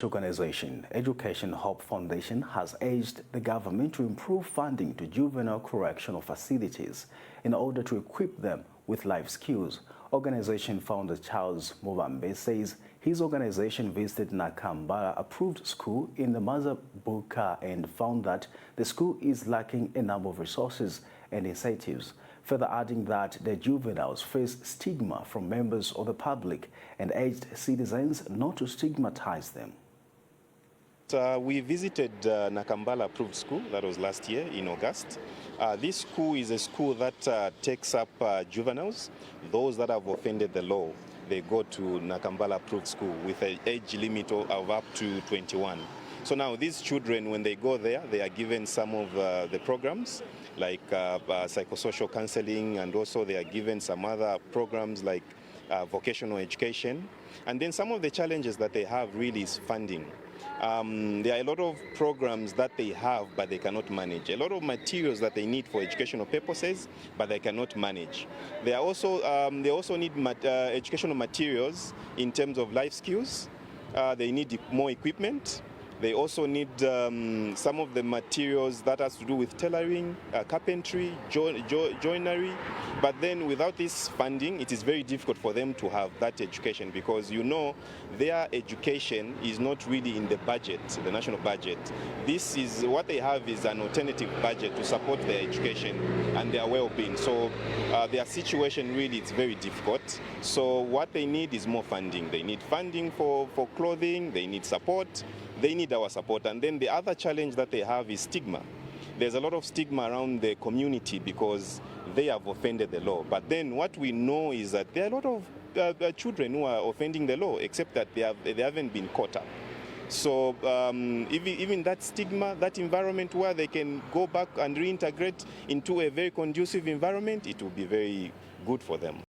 Organization Education Hope Foundation has urged the government to improve funding to juvenile correctional facilities in order to equip them with life skills. Organization founder Charles Muvambe says his organization visited Nakambala approved school in the Mazabuka and found that the school is lacking a number of resources and incentives, further adding that the juveniles face stigma from members of the public and urged citizens not to stigmatize them. We visited Nakambala approved school, that was last year in August. This school is a school that takes up juveniles, those that have offended the law. They go to Nakambala approved school with an age limit of up to 21. So now these children, when they go there, they are given some of the programs like psychosocial counseling, and also they are given some other programs like vocational education. And then some of the challenges that they have really is funding. There are a lot of programs that they have, but they cannot manage. A lot of materials that they need for educational purposes, but they cannot manage. They also need educational materials in terms of life skills. They need more equipment. They also need some of the materials that has to do with tailoring, carpentry, joinery. But then without this funding, it is very difficult for them to have that education, because their education is not really in the budget, the national budget. This is what they have is an alternative budget to support their education and their well-being. So their situation really is very difficult. So what they need is more funding. They need funding for clothing, they need support. They need our support. And then the other challenge that they have is stigma. There's a lot of stigma around the community because they have offended the law. But then what we know is that there are a lot of children who are offending the law, except that they haven't been caught up. So even that stigma, that environment where they can go back and reintegrate into a very conducive environment, it will be very good for them.